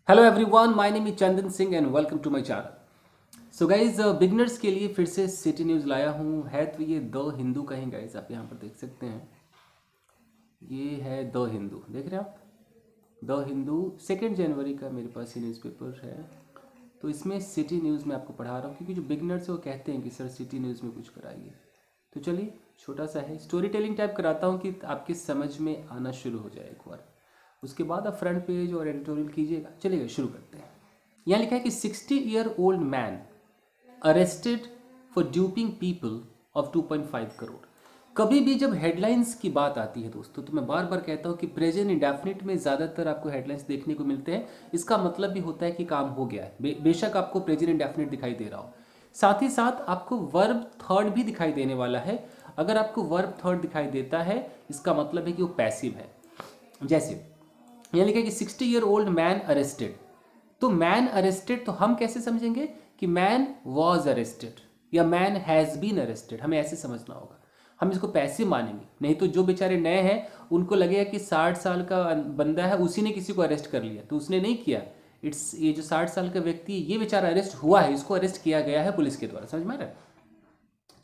Hello everyone, my name is Chandan Singh and welcome to my channel. So guys, beginners के लिए फिर से city news लाया हूँ। है तो ये द हिंदू का ही गाइज, आप यहाँ पर देख सकते हैं। ये है द हिंदू, देख रहे हैं आप। द हिंदू 2 जनवरी का मेरे पास ये न्यूज़पेपर है। तो इसमें सिटी न्यूज़ में आपको पढ़ा रहा हूँ, क्योंकि जो बिगनर्स है वो कहते हैं कि सर सिटी न्यूज़ में कुछ कराइए। तो चलिए, छोटा सा है, स्टोरी टेलिंग टाइप कराता हूँ कि आपकी समझ में आना शुरू हो जाए एक बार। उसके बाद आप फ्रंट पेज और एडिटोरियल कीजिएगा। चलिए शुरू करते हैं। यहाँ लिखा है कि 60-year-old man arrested for duping people of 2.5 crore. कभी भी जब हेडलाइंस की बात आती है दोस्तों, तो मैं बार बार कहता हूँ कि प्रेजेंट इंडेफिनिट में ज़्यादातर आपको हेडलाइंस देखने को मिलते हैं। इसका मतलब भी होता है कि काम हो गया है। बेशक आपको प्रेजेंट इंडेफिनिट दिखाई दे रहा हो, साथ ही साथ आपको वर्ब थर्ड भी दिखाई देने वाला है। अगर आपको वर्ब थर्ड दिखाई देता है, इसका मतलब है कि वो पैसिव है। जैसे यहाँ लिखा है कि 60-year-old मैन अरेस्टेड। तो मैन अरेस्टेड तो हम कैसे समझेंगे कि मैन वॉज अरेस्टेड या मैन हैज़ बीन अरेस्टेड, हमें ऐसे समझना होगा। हम इसको पैसिव मानेंगे, नहीं तो जो बेचारे नए हैं उनको लगेगा कि 60 साल का बंदा है, उसी ने किसी को अरेस्ट कर लिया। तो उसने नहीं किया। ये जो 60 साल का व्यक्ति, ये बेचारा अरेस्ट हुआ है, इसको अरेस्ट किया गया है पुलिस के द्वारा। समझ में आ रहा है?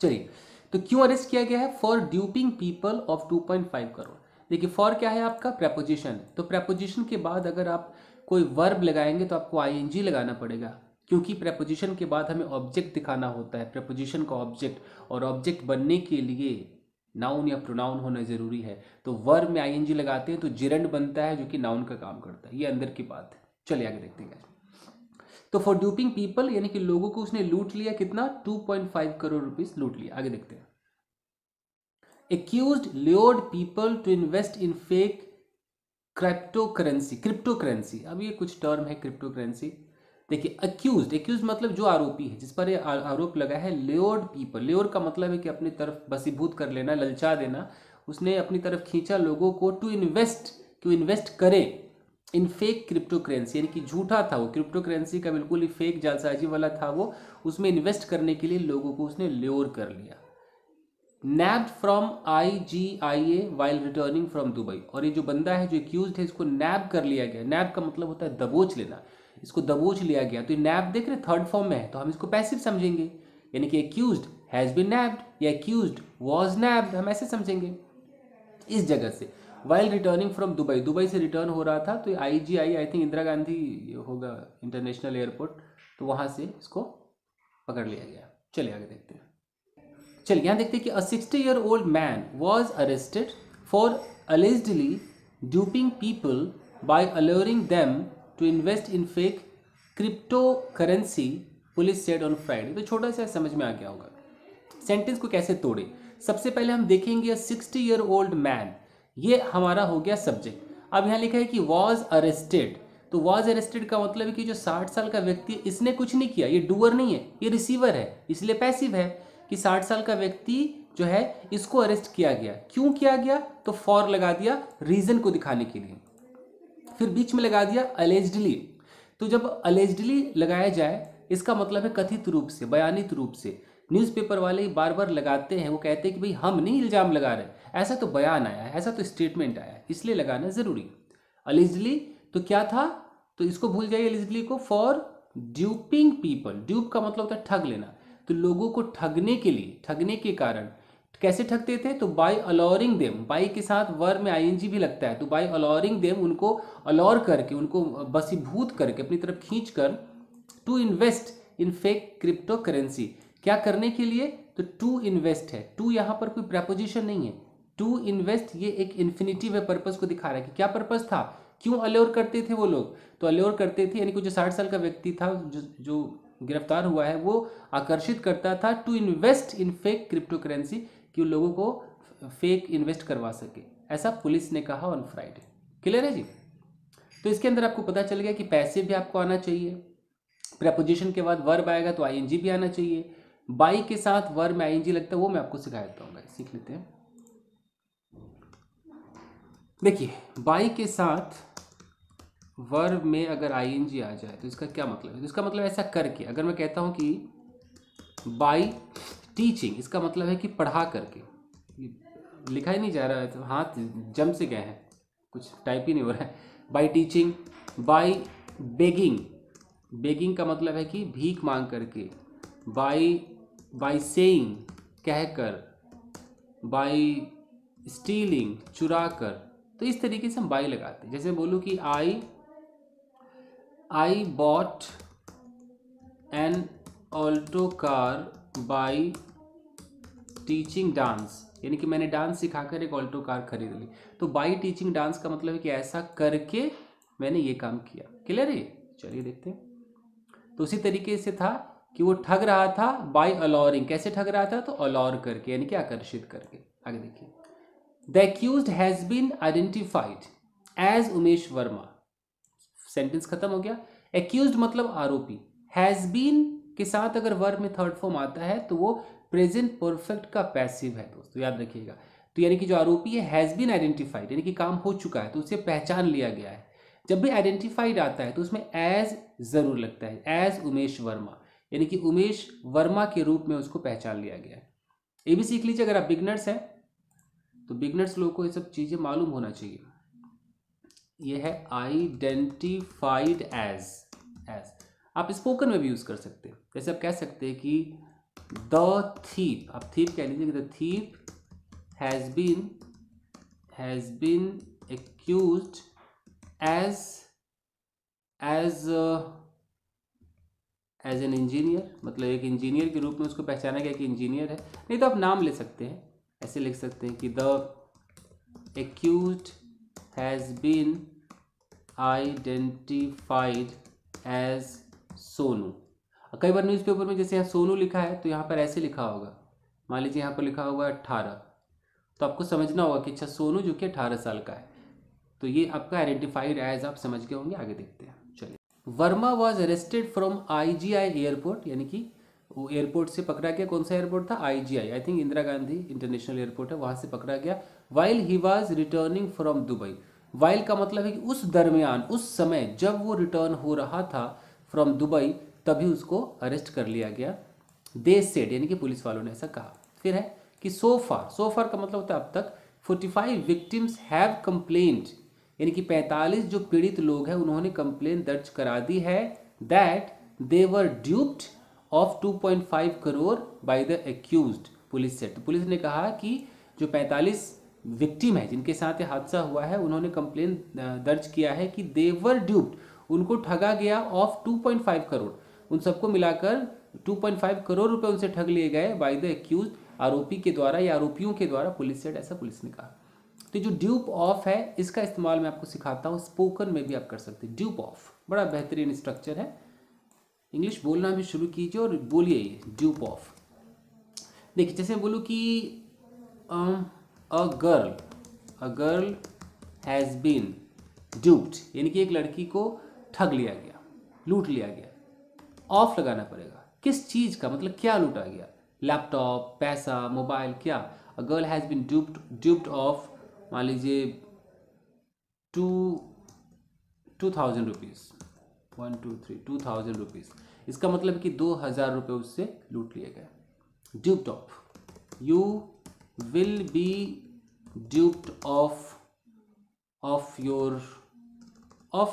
चलिए, तो क्यों अरेस्ट किया गया है? For duping people of 2.5 crore. देखिए, फॉर क्या है आपका? प्रेपोजिशन। तो प्रेपोजिशन के बाद अगर आप कोई वर्ब लगाएंगे तो आपको आईएनजी लगाना पड़ेगा, क्योंकि प्रेपोजिशन के बाद हमें ऑब्जेक्ट दिखाना होता है, प्रेपोजिशन का ऑब्जेक्ट। और ऑब्जेक्ट बनने के लिए नाउन या प्रोनाउन होना जरूरी है। तो वर्ब में आईएनजी लगाते हैं तो जिरंड बनता है, जो कि नाउन का काम करता है। ये अंदर की बात है। चलिए आगे देखते हैं। तो फॉर ड्यूपिंग पीपल यानी कि लोगों को उसने लूट लिया। कितना? 2.5 करोड़ रुपीस लूट लिया। आगे देखते हैं। Accused lured people to invest in fake cryptocurrency. अब ये कुछ टर्म है क्रिप्टोकरेंसी। देखिए, एक्यूज्ड मतलब जो आरोपी है, जिस पर ये आरोप लगा है। ल्योर्ड पीपल, ल्योर का मतलब है कि अपनी तरफ बसीभूत कर लेना, ललचा देना। उसने अपनी तरफ खींचा लोगों को टू इन्वेस्ट, कि इन्वेस्ट करे इन फेक क्रिप्टो करेंसी, यानी कि झूठा था वो। क्रिप्टो करेंसी का बिल्कुल ही फेक जालसाजी वाला था वो। उसमें इन्वेस्ट करने के लिए लोगों को उसने ल्योर कर लिया। Nabbed from IGIA while returning from Dubai. और ये जो बंदा है, जो एक्यूज्ड है, इसको नैब कर लिया गया। नैब का मतलब होता है दबोच लेना। इसको दबोच लिया गया। तो ये नैब देख रहे, थर्ड फॉर्म में है, तो हम इसको पैसिव समझेंगे। यानी कि एक्यूज्ड हैज बीन नैब्ड या एक्यूज्ड वाज नैब्ड, हम ऐसे समझेंगे इस जगह से। While returning from Dubai, Dubai से रिटर्न हो रहा था। तो IGI, I think Indira Gandhi होगा इंटरनेशनल एयरपोर्ट, तो वहां से इसको पकड़ लिया गया। चलिए आगे देखते हैं। चलिए यहाँ देखते हैं कि 60-year-old man was arrested for allegedly duping people by alluring them to invest in fake cryptocurrency, police said on Friday। तो छोटा सा समझ में आ गया होगा। सेंटेंस को कैसे तोड़े? सबसे पहले हम देखेंगे 60-year-old मैन, ये हमारा हो गया सब्जेक्ट। अब यहाँ लिखा है कि वॉज अरेस्टेड। तो वॉज अरेस्टेड का मतलब है कि जो 60 साल का व्यक्ति, इसने कुछ नहीं किया, ये डूअर नहीं है, ये रिसीवर है, इसलिए पैसिव है। कि 60 साल का व्यक्ति जो है, इसको अरेस्ट किया गया। क्यों किया गया? तो फॉर लगा दिया रीजन को दिखाने के लिए, फिर बीच में लगा दिया अलेज्डली। तो जब अलेज्डली लगाया जाए, इसका मतलब है कथित रूप से, बयानित रूप से। न्यूज़पेपर वाले बार बार लगाते हैं, वो कहते हैं कि भाई हम नहीं इल्जाम लगा रहे, ऐसा तो बयान आया है, ऐसा तो स्टेटमेंट आया है, इसलिए लगाना जरूरी। अलेज्डली तो क्या था? तो इसको भूल जाइए अलेज्डली को। फॉर ड्यूपिंग पीपल, ड्यूप का मतलब होता है ठग लेना। तो लोगों को ठगने के लिए, ठगने के कारण कैसे ठगते थे? तो बाय अलॉरिंग देम, बाई के साथ वर्ब में आईएनजी भी लगता है। तो बाय अलॉरिंग देम, उनको अलॉर करके, उनको बसीभूत करके, अपनी तरफ खींच कर, to invest in fake crypto currency. क्या करने के लिए? तो टू इन्वेस्ट है। टू यहाँ पर कोई प्रेपोजिशन नहीं है। टू इन्वेस्ट ये एक इन्फिनिटिव है, पर्पस को दिखा रहा है कि क्या पर्पस था, क्यों अल्योर करते थे वो लोग। तो अल्योर करते थे यानी कि जो 60 साल का व्यक्ति था, जो गिरफ्तार हुआ है, वो आकर्षित करता था to invest in fake crypto currency, कि लोगों को फेक इन्वेस्ट करवा सके। ऐसा पुलिस ने कहा ऑन फ्राइडे। क्लियर है जी? तो इसके अंदर आपको पता चल गया कि पैसिव भी आपको आना चाहिए, प्रेपोजिशन के बाद वर्ब आएगा तो आईएनजी भी आना चाहिए। बाई के साथ वर्ब में आईएनजी लगता है, वो मैं आपको सिखा देता हूँ, सीख लेते हैं। देखिए, बाई के साथ वर्ब में अगर आईएनजी आ जाए तो इसका क्या मतलब है? तो इसका मतलब ऐसा करके, अगर मैं कहता हूं कि बाय टीचिंग, इसका मतलब है कि पढ़ा करके। लिखा ही नहीं जा रहा है, तो हाथ जम से गए हैं, कुछ टाइप ही नहीं हो रहा है। By teaching, by begging, begging का मतलब है कि भीख मांग करके, बाय सेइंग कहकर, बाय स्टीलिंग चुरा कर, तो इस तरीके से हम बाय लगाते हैं। जैसे बोलूँ कि I bought N Alto car bye teaching dance, यानी कि मैंने डांस सिखाकर एक ऑल्टो कार खरीद ली। तो बाय टीचिंग डांस का मतलब है कि ऐसा करके मैंने ये काम किया। क्लियर है? चलिए देखते हैं। तो उसी तरीके से था कि वो ठग रहा था बाय अलोरिंग, कैसे ठग रहा था? तो अलोर करके, यानी कि आकर्षित करके। आगे देखिए, the accused has been identified as Umesh Verma, sentence खत्म हो गया। एक्यूज्ड मतलब आरोपी, हैज बीन के साथ अगर वर्ब में थर्ड फॉर्म आता है तो वो प्रेजेंट परफेक्ट का पैसिव है दोस्तों, याद रखिएगा। तो यानी कि जो आरोपी है हैज बीन आइडेंटिफाइड, यानी कि काम हो चुका है तो उसे पहचान लिया गया है। जब भी आइडेंटिफाइड आता है तो उसमें एज जरूर लगता है, एज उमेश वर्मा, यानी कि उमेश वर्मा के रूप में उसको पहचान लिया गया है। ये भी सीख लीजिए, अगर आप बिगनर्स हैं तो बिगनर्स लोगों को ये सब चीजें मालूम होना चाहिए। ये है आइडेंटिफाइड एज, आप स्पोकन में भी यूज कर सकते हैं। जैसे आप कह सकते हैं कि द थीप, आप थीप कह लीजिए कि the thief has been accused as an engineer, मतलब एक इंजीनियर के रूप में उसको पहचाना गया कि इंजीनियर है। नहीं तो आप नाम ले सकते हैं, ऐसे लिख सकते हैं कि the accused has been identified as Sonu. कई बार न्यूज़पेपर में जैसे यहाँ सोनू लिखा है तो यहाँ पर ऐसे लिखा होगा, मान लीजिए यहाँ पर लिखा होगा 18, तो आपको समझना होगा कि अच्छा सोनू जो कि 18 साल का है। तो ये आपका आइडेंटिफाइड एज आप समझ गए होंगे। आगे देखते हैं, चलिए। Verma was arrested from IGI airport, यानी कि वो एयरपोर्ट से पकड़ा गया। कौन सा एयरपोर्ट था? IGI, I think Indira Gandhi international airport है, वहाँ से पकड़ा गया। While he was returning from Dubai, while का मतलब है कि उस दरमियान, उस समय जब वो रिटर्न हो रहा था फ्रॉम दुबई, तभी उसको अरेस्ट कर लिया गया। दे सेड, यानी कि पुलिस वालों ने ऐसा कहा। फिर है कि सो फार का मतलब होता है अब तक, 45 विक्टिम्स हैव कंप्लेंट, यानी कि 45 जो पीड़ित लोग हैं उन्होंने कंप्लेन दर्ज करा दी है, that they were ड्यूप्ड of 2.5 crore by the accused, police said. तो पुलिस ने कहा कि जो 45 विक्टिम है जिनके साथ ये हादसा हुआ है, उन्होंने कंप्लेन दर्ज किया है कि दे वर ड्यूप्ड, उनको ठगा गया ऑफ 2.5 करोड़, उन सबको मिलाकर 2.5 करोड़ रुपए उनसे ठग लिए गए बाय द एक्यूज, आरोपी के द्वारा या आरोपियों के द्वारा, पुलिस सेड, ऐसा पुलिस ने कहा। तो जो ड्यूप ऑफ है इसका इस्तेमाल मैं आपको सिखाता हूँ, स्पोकन में भी आप कर सकते हैं। ड्यूप ऑफ बड़ा बेहतरीन स्ट्रक्चर है, इंग्लिश बोलना भी शुरू कीजिए और बोलिए ये ड्यूप ऑफ। देखिए जैसे बोलूँ कि a girl has been duped, यानी कि एक लड़की को ठग लिया गया, लूट लिया गया। ऑफ लगाना पड़ेगा, किस चीज़ का, मतलब क्या लूटा गया? लैपटॉप, पैसा, मोबाइल, क्या? A girl has been duped of, मान लीजिए 2,000 रुपीज़, 1 2 3 2,000 रुपीज़, इसका मतलब कि 2,000 रुपये उससे लूट लिए गए। Duped of, you will be duped of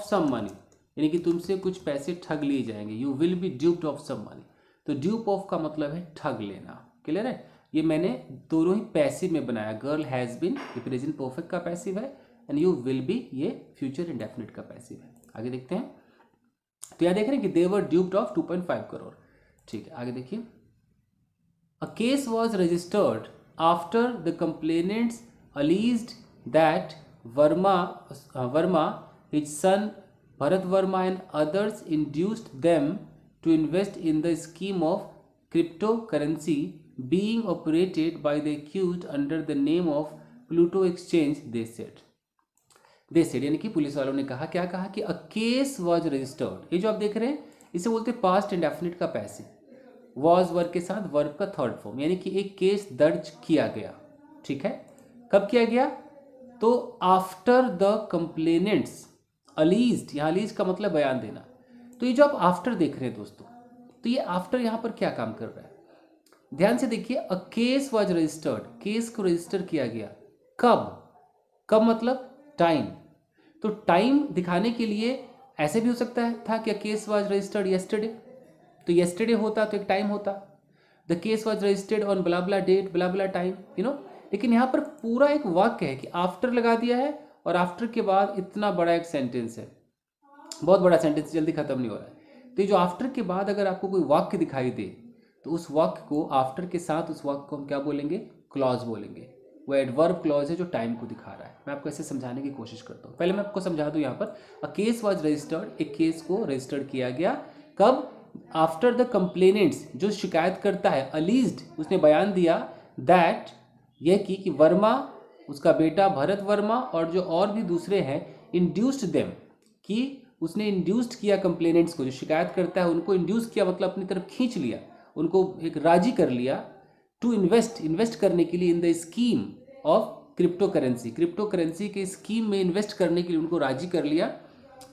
some money, यानी कि तुमसे कुछ पैसे ठग लिए जाएंगे। You will be duped of some money, तो ड्यूप ऑफ का मतलब है ठग लेना। क्लियर है? ये मैंने दोनों ही पैसिव में बनाया, गर्ल हैज़ बीन ये प्रेजेंट परफेक्ट का पैसिव है, एंड यू विल बी ये फ्यूचर इंडेफिनिट का पैसिव है। आगे देखते हैं, तो यहाँ देख रहे हैं कि दे वर ड्यूप्ड ऑफ 2.5 करोड़। ठीक है, आगे देखिए। A case was registered after the complainants alleged that Verma, his son Bharat Verma and others induced them to invest in the scheme of cryptocurrency being operated by the accused under the name of Pluto Exchange, they said, यानी कि police वालों ने कहा, क्या कहा कि a case was registered, ये जो आप देख रहे हैं इसे बोलते हैं पास्ट इंडेफिनिट का पैसिव। वॉज वर्ब के साथ वर्ब का थर्ड फॉर्म, यानी कि एक केस दर्ज किया गया। ठीक है, कब किया गया? तो आफ्टर द कंप्लेनेंट्स अलीज्ड, यहाँ अलीज का मतलब बयान देना। तो ये जो आप आफ्टर देख रहे हैं दोस्तों, तो ये आफ्टर यहाँ पर क्या काम कर रहा है? ध्यान से देखिए, a case was registered, case को रजिस्टर किया गया। कब? कब मतलब टाइम। तो टाइम दिखाने के लिए ऐसे भी हो सकता है था कि केस वाज रजिस्टर्ड येस्टरडे, तो येस्टरडे होता तो एक टाइम होता, the case was registered on blah blah date blah blah time, you know. लेकिन यहाँ पर पूरा एक वाक्य है कि आफ्टर लगा दिया है और आफ्टर के बाद इतना बड़ा एक सेंटेंस है, बहुत बड़ा सेंटेंस, जल्दी खत्म नहीं हो रहा है। तो ये जो आफ्टर के बाद अगर आपको कोई वाक्य दिखाई दे तो उस वाक्य को आफ्टर के साथ उस वाक्य को हम क्या बोलेंगे, क्लॉज बोलेंगे। वो एडवर्ब क्लॉज है जो टाइम को दिखा रहा है। मैं आपको ऐसे समझाने की कोशिश करता हूँ। पहले मैं आपको समझा दूँ यहाँ पर, अ केस वाज रजिस्टर्ड, एक केस को रजिस्टर्ड किया गया कब, आफ्टर द कंप्लेनेंट्स, जो शिकायत करता है, अलीज्ड, उसने बयान दिया, दैट, यह कि वर्मा, उसका बेटा भरत वर्मा और जो और भी दूसरे हैं, इंड्यूस्ड देम, कि उसने इंड्यूस्ड किया कंप्लेनेंट्स को, जो शिकायत करता है उनको इंड्यूस किया, मतलब अपनी तरफ खींच लिया, उनको एक राजी कर लिया, टू इन्वेस्ट करने के लिए इन the scheme of crypto currency, crypto currency के स्कीम में इन्वेस्ट करने के लिए उनको राजी कर लिया।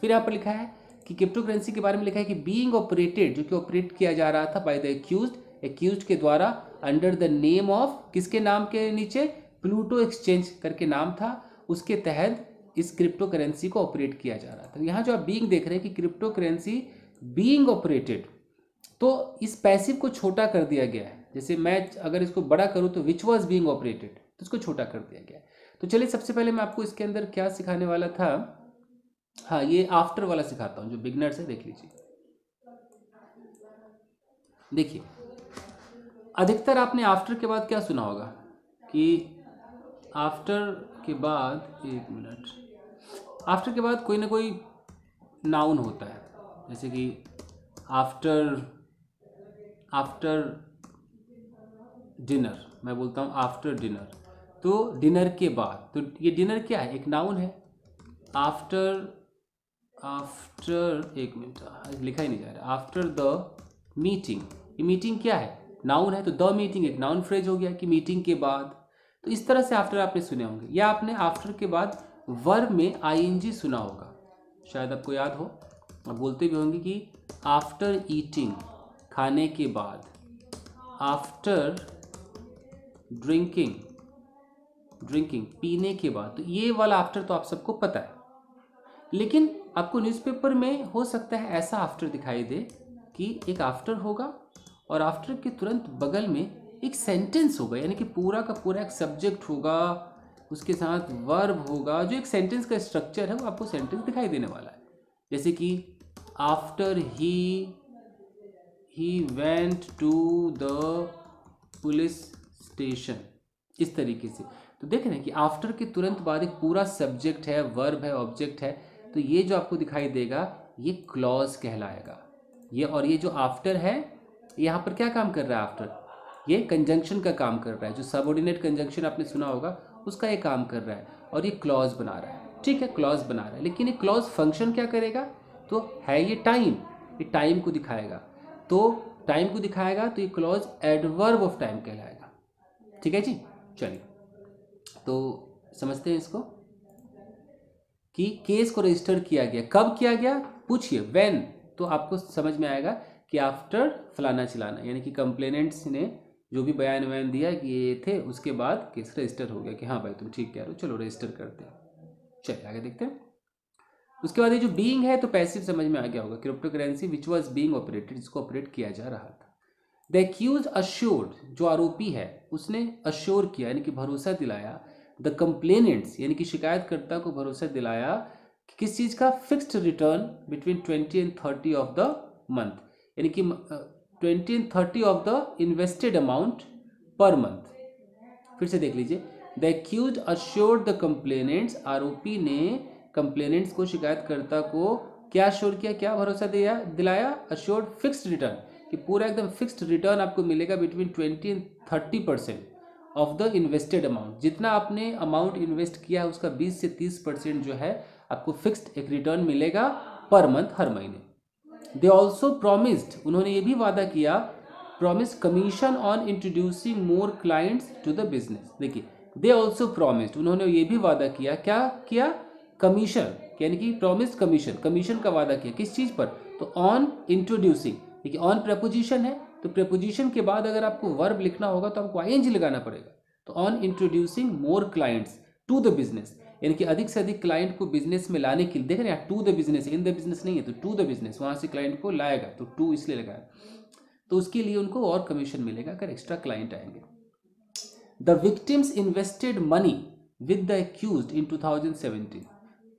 फिर यहाँ पर लिखा है कि क्रिप्टो करेंसी के बारे में लिखा है कि बीइंग ऑपरेटेड, जो कि ऑपरेट किया जा रहा था बाय द एक्यूज्ड के द्वारा, अंडर द नेम ऑफ, किसके नाम के नीचे, प्लूटो एक्सचेंज करके नाम था, उसके तहत इस क्रिप्टो करेंसी को ऑपरेट किया जा रहा था। यहाँ जो आप बीइंग देख रहे हैं कि क्रिप्टो करेंसी बीइंग ऑपरेटेड, तो इस पैसिव को छोटा कर दिया गया है। जैसे मैं अगर इसको बड़ा करूँ तो विच वॉज बीइंग ऑपरेटेड, तो इसको छोटा कर दिया गया है। तो चलिए सबसे पहले मैं आपको इसके अंदर क्या सिखाने वाला था, हाँ ये आफ्टर वाला सिखाता हूँ, जो बिगनर्स है देख लीजिए। देखिए अधिकतर आपने आफ्टर के बाद क्या सुना होगा कि आफ्टर के बाद, एक मिनट, आफ्टर के बाद कोई ना कोई नाउन होता है, जैसे कि आफ्टर डिनर, मैं बोलता हूँ आफ्टर डिनर, तो डिनर के बाद, तो ये डिनर क्या है, एक नाउन है। आफ्टर, एक मिनट लिखा ही नहीं जा रहा, आफ्टर द मीटिंग, ये मीटिंग क्या है, नाउन है, तो द मीटिंग एक नाउन फ्रेज हो गया कि मीटिंग के बाद। तो इस तरह से आफ्टर आपने सुने होंगे, या आपने आफ्टर के बाद वर्ब में आईएनजी सुना होगा, शायद आपको याद हो, आप बोलते भी होंगे कि आफ्टर ईटिंग, खाने के बाद, आफ्टर ड्रिंकिंग, पीने के बाद, तो ये वाला आफ्टर तो आप सबको पता है। लेकिन आपको न्यूज़पेपर में हो सकता है ऐसा आफ्टर दिखाई दे कि एक आफ्टर होगा और आफ्टर के तुरंत बगल में एक सेंटेंस होगा, यानी कि पूरा का पूरा एक सब्जेक्ट होगा, उसके साथ वर्ब होगा, जो एक सेंटेंस का स्ट्रक्चर है वो आपको सेंटेंस दिखाई देने वाला है। जैसे कि after he went to the police station, इस तरीके से। तो देख रहे हैं कि आफ्टर के तुरंत बाद एक पूरा सब्जेक्ट है, वर्ब है, ऑब्जेक्ट है, तो ये जो आपको दिखाई देगा ये क्लॉज कहलाएगा। ये और ये जो आफ्टर है यहाँ पर क्या काम कर रहा है, आफ्टर ये कंजंक्शन का काम कर रहा है, जो सबऑर्डिनेट कंजंक्शन आपने सुना होगा उसका ये काम कर रहा है, और ये क्लॉज बना रहा है। ठीक है, क्लॉज बना रहा है, लेकिन ये क्लॉज फंक्शन क्या करेगा, तो है ये टाइम, ये टाइम को दिखाएगा, तो टाइम को दिखाएगा, तो ये क्लॉज एडवर्ब ऑफ टाइम कहलाएगा। ठीक है जी, चलिए तो समझते हैं इसको कि केस को रजिस्टर किया गया, कब किया गया, पूछिए व्हेन, तो आपको समझ में आएगा कि आफ्टर फलाना चिलाना, यानी कि कंप्लेनेंट्स ने जो भी बयान दिया कि ये थे, उसके बाद केस रजिस्टर हो गया कि हाँ भाई तुम ठीक कह रहे हो, चलो रजिस्टर करते हैं। चलिए आगे देखते हैं। उसके बाद ये जो बीइंग है तो पैसिव समझ में आ गया होगा, crypto currency which was being operated, जिसको ऑपरेट किया जा रहा था। द एक्यूज अश्योर्ड, जो आरोपी है उसने अश्योर किया यानी कि भरोसा दिलाया, द कंप्लेनेंट्स यानी कि शिकायतकर्ता को भरोसा दिलाया कि किस चीज़ का, fixed return between 20 and 30 of the month, यानी कि 20 and 30 of the invested amount per month. फिर से देख लीजिए, the accused assured the complainants, आरोपी ने कंप्लेनेंट्स को, शिकायतकर्ता को क्या अश्योर किया, क्या भरोसा दिलाया, अश्योर्ड फिक्स्ड रिटर्न, कि पूरा एकदम फिक्स्ड रिटर्न आपको मिलेगा between 20 and 30% of the invested amount, जितना आपने अमाउंट इन्वेस्ट किया है उसका 20 से 30% जो है आपको फिक्स्ड एक रिटर्न मिलेगा पर मंथ, हर महीने। दे ऑल्सो प्रोमिस्ड, उन्होंने ये भी वादा किया, promise commission on introducing more clients to the business. देखिए दे ऑल्सो प्रोमिस्ड, उन्होंने ये भी वादा किया, क्या किया, कमीशन, यानी कि प्रॉमिस कमीशन का वादा किया, किस चीज़ पर, तो ऑन इंट्रोड्यूसिंग, देखिए ऑन प्रेपोजिशन है, तो प्रेपोजिशन के बाद अगर आपको वर्ब लिखना होगा तो आपको आईएनजी लगाना पड़ेगा, तो on introducing more clients to the business, यानी कि अधिक से अधिक क्लाइंट को बिजनेस में लाने के लिए, देख रहे हैं to the business, in the business नहीं है, तो टू द बिजनेस, वहाँ से क्लाइंट को लाएगा, तो टू इसलिए लगाया, तो उसके लिए उनको और कमीशन मिलेगा अगर एक्स्ट्रा क्लाइंट आएंगे। The victims invested money with the accused in 2017,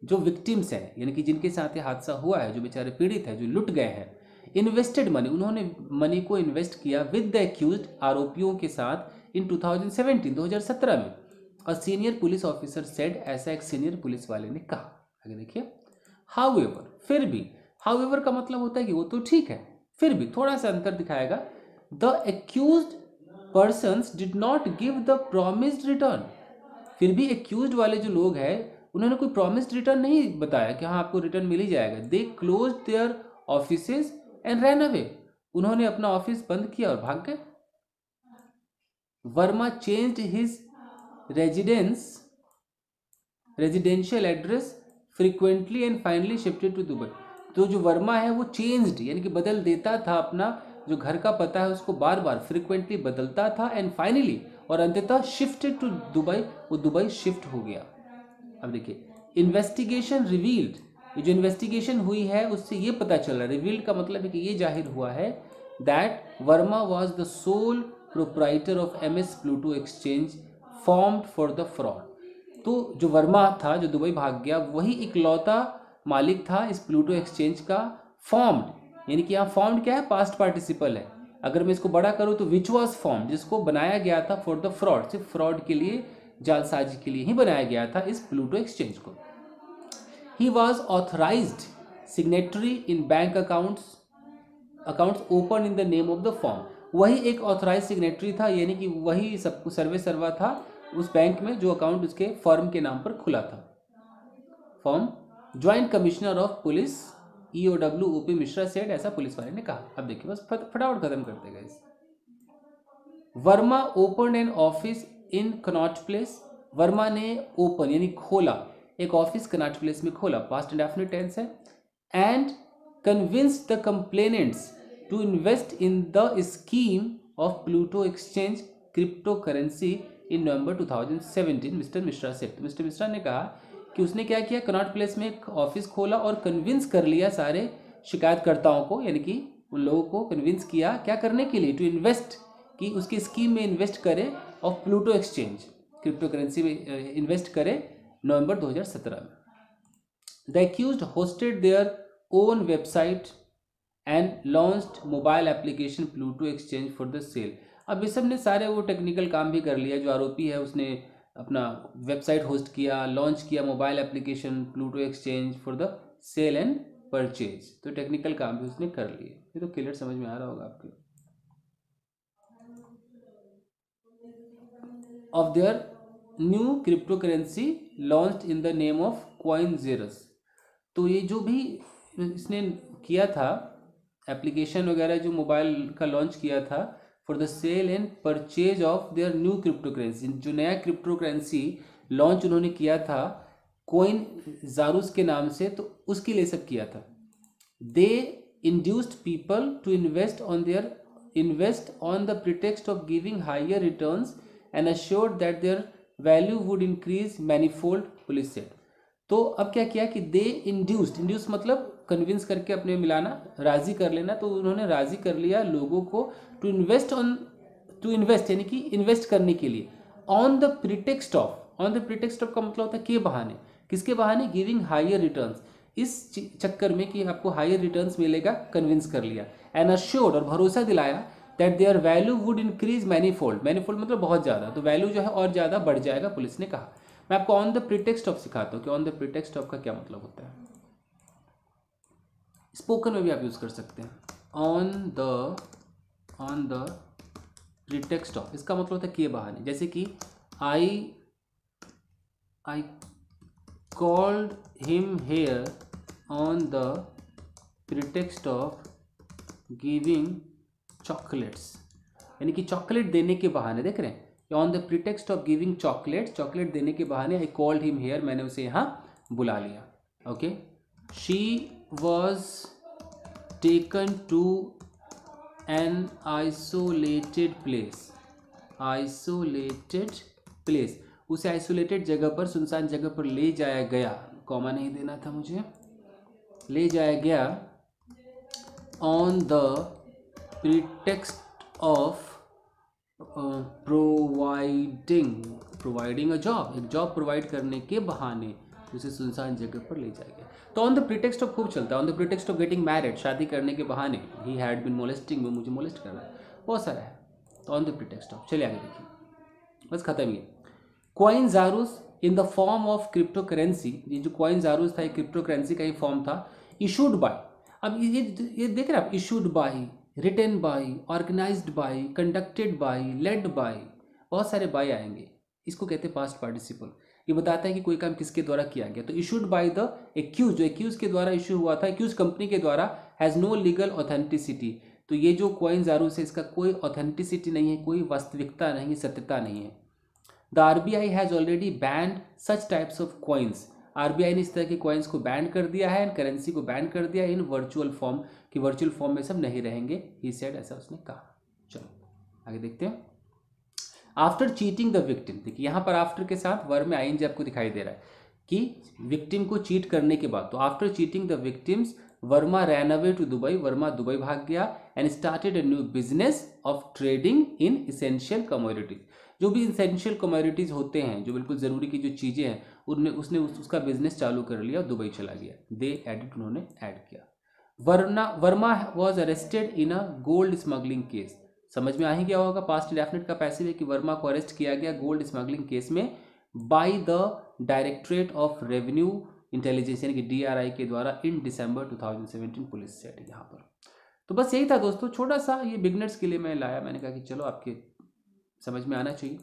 जो विक्टिम्स हैं यानी कि जिनके साथ ये हादसा हुआ है, जो बेचारे पीड़ित है, जो लुट गए हैं, इन्वेस्टेड मनी, उन्होंने मनी को इन्वेस्ट किया विद द एक्यूज्ड, आरोपियों के साथ, इन 2017, 2017 में। A senior police officer said, ऐसा एक सीनियर पुलिस वाले ने कहा। आगे देखिए, हाउएवर, फिर भी, हाउएवर का मतलब होता है कि वो तो ठीक है, फिर भी थोड़ा सा अंतर दिखाएगा। The accused persons did not give the promised return, फिर भी एक्यूज्ड वाले जो लोग हैं उन्होंने कोई प्रॉमिस्ड रिटर्न नहीं बताया कि हाँ आपको रिटर्न मिल ही जाएगा। They close their offices and ran away, उन्होंने अपना ऑफिस बंद किया और भाग गए। Verma changed his residential address frequently and finally shifted to Dubai, तो जो वर्मा है वो चेंज्ड यानी कि बदल देता था, अपना जो घर का पता है उसको बार बार फ्रीक्वेंटली बदलता था, एंड फाइनली, और अंततः शिफ्टेड टू दुबई, वो दुबई शिफ्ट हो गया। अब देखिए, इन्वेस्टिगेशन रिवील्ड, ये जो इन्वेस्टिगेशन हुई है उससे ये पता चल रहा है, रिवील्ड का मतलब है कि ये जाहिर हुआ है, that Verma was the sole proprietor of MS Pluto exchange formed for the fraud, तो जो वर्मा था जो दुबई भाग गया वही इकलौता मालिक था इस प्लूटो एक्सचेंज का, फॉर्म्ड, यानी कि यहाँ फॉर्म्ड क्या है, पास्ट पार्टिसिपल है, अगर मैं इसको बड़ा करूँ तो विच वॉज फॉर्म्ड, जिसको बनाया गया था फॉर द फ्रॉड, सिर्फ फ्रॉड के लिए, जालसाजी के लिए ही बनाया गया था इस प्लूटो एक्सचेंज को। He was authorised signatory in bank accounts open in the name of the form, वही एक ऑथराइज सिग्नेटरी था, यानी कि वही सबको सर्वे सर्वा था उस बैंक में जो अकाउंट उसके फर्म के नाम पर खुला था। Form joint commissioner of police EOW OP Mishra said, ऐसा पुलिस वाले ने कहा। अब देखिए बस फटाफट खत्म करते गए। Verma open an office in Connaught place, Verma ने ओपन यानी खोला एक ऑफिस कनॉट प्लेस में खोला, पास्ट इंडेफिनिट टेंस है, and convinced the complainants to invest in the scheme of Pluto exchange crypto currency in November 2017, mister Mishra said. तो मिस्टर मिश्रा ने कहा कि उसने क्या किया, कनॉट प्लेस में एक ऑफिस खोला और कन्विंस कर लिया सारे शिकायतकर्ताओं को, यानी कि उन लोगों को कन्विंस किया क्या करने के लिए, टू इन्वेस्ट, कि उसकी स्कीम में इन्वेस्ट करे of Pluto exchange, crypto currency में इन्वेस्ट करे नवंबर 2017 में। The accused hosted their own website and launched mobile application Pluto exchange for the sale. अब ये सब ने सारे वो टेक्निकल काम भी कर लिया, जो आरोपी है उसने अपना वेबसाइट होस्ट किया, लॉन्च किया mobile application Pluto exchange for the sale and purchase, तो टेक्निकल काम भी उसने कर लिए। ये तो क्लियर समझ में आ रहा होगा आपके। Of their new crypto currency launched in the name of CoinZeros, तो ये जो भी इसने किया था एप्लीकेशन वगैरह, जो मोबाइल का लॉन्च किया था for the sale and purchase of their new crypto currency, जो नया क्रिप्टो करेंसी लॉन्च उन्होंने किया था CoinZeros के नाम से, तो उसके लिए सब किया था। They induced people to invest on the pretext of giving higher returns and assured that their value would increase manifold, police said. तो अब क्या किया कि दे इंड्यूस मतलब कन्विंस करके अपने मिलाना, राजी कर लेना, तो उन्होंने राजी कर लिया लोगों को टू इन्वेस्ट यानी कि इन्वेस्ट करने के लिए, ऑन द प्रिटेक्स्ट ऑफ का मतलब होता है के बहाने, किसके बहाने, गिविंग हायर रिटर्न्स, इस चक्कर में कि आपको हायर रिटर्न्स मिलेगा, कन्विंस कर लिया, एंड assured और भरोसा दिलाया that their value would increase manifold मतलब बहुत ज़्यादा, तो वैल्यू जो है और ज़्यादा बढ़ जाएगा, पुलिस ने कहा। मैं आपको ऑन द प्रिटेक्स्ट ऑफ सिखाता हूँ कि ऑन द प्रिटेक्स्ट ऑफ का क्या मतलब होता है, स्पोकन में भी आप यूज़ कर सकते हैं। ऑन द प्रिटेक्स्ट ऑफ, इसका मतलब होता है के बहाने, जैसे कि I called him hair on the pretext of giving chocolates, यानी कि चॉकलेट देने के बहाने, देख रहे हैं, on the pretext of giving chocolate देने के बहाने, आई कॉल्ड हिम हेयर, मैंने उसे यहाँ बुला लिया। Okay, she was taken to an isolated place, उसे आइसोलेटेड जगह पर, सुनसान जगह पर ले जाया गया, कॉमा नहीं देना था मुझे, ले जाया गया on the pretext of providing a job, एक जॉब प्रोवाइड करने के बहाने उसे सुनसान जगह पर ले जाया गया। तो ऑन द प्रीटेक्स्ट ऑफ खूब चलता है, on the pretext of getting married, शादी करने के बहाने, ही हैड बीन मोलेस्टिंग, वो मुझे मोलेस्ट कर रहा है, बहुत सारा है। तो ऑन द प्रीटेक्स्ट ऑफ, चलिए आगे देखिए, बस खत्म ही। Coin Jarus in the form of crypto currency, ये जो कॉइन जारूस था, क्रिप्टो करेंसी का ही फॉर्म था। इशूड बाय, अब ये देख रहे हैं आप, issued by, written by, organised by, conducted by, led by, बहुत सारे बाय आएंगे। इसको कहते हैं पास्ट पार्टिसिपल। ये बताता है कि कोई काम किसके द्वारा किया गया। तो इशूड बाय द एक्यूज, जो एक्यूज के द्वारा इशू हुआ था, एक्यूज कंपनी के द्वारा, हैज़ नो लीगल ऑथेंटिसिटी। तो ये जो कॉइन जारूस है इसका कोई ऑथेंटिसिटी नहीं है, कोई वास्तविकता नहीं है, सत्यता नहीं है। The RBI has already band such types of coins, RBI ने इस तरह के कॉइन्स को बैन कर दिया है, एंड करेंसी को बैन कर दिया इन वर्चुअल फॉर्म, कि वर्चुअल फॉर्म में सब नहीं रहेंगे, ही सेड, ऐसा उसने कहा। चलो आगे देखते हैं। आफ्टर चीटिंग द विक्टिम, देखिए यहाँ पर आफ्टर के साथ वर्ब में आईएनजी आपको दिखाई दे रहा है कि विक्टिम को चीट करने के बाद। तो after cheating the victims Verma ran away to Dubai, Verma Dubai भाग गया, and started a new business of trading in essential commodities. जो भी इसेंशियल कमोडिटीज होते हैं, जो बिल्कुल ज़रूरी की जो चीज़ें हैं, उनमें उसने उसका बिजनेस चालू कर लिया और दुबई चला गया। दे एडिट, उन्होंने ऐड किया। Verma was arrested in a gold smuggling case, समझ में आ ही गया होगा, पास्ट इंडेफिनिट का पैसिव है कि वर्मा को अरेस्ट किया गया गोल्ड स्मगलिंग केस में by the directorate of revenue intelligence, यानी कि डीआरआई के द्वारा, इन दिसंबर 2017, पुलिस सेट यहाँ पर। तो बस यही था दोस्तों, छोटा सा ये बिगनर्स के लिए मैं लाया, मैंने कहा कि चलो आपके समझ में आना चाहिए।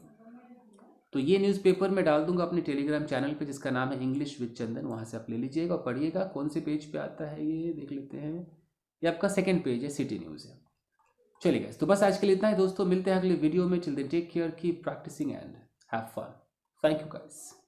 तो ये न्यूज़पेपर मैं डाल दूंगा अपने टेलीग्राम चैनल पे, जिसका नाम है इंग्लिश विद चंदन, वहाँ से आप ले लीजिएगा और पढ़िएगा। कौन से पेज पे आता है ये देख लेते हैं, ये आपका सेकंड पेज है, सिटी न्यूज़ है। चलिए गाइस, तो बस आज के लिए इतना ही दोस्तों, मिलते हैं अगले वीडियो में। Till then take care, keep practising and have fun. Thank you guys.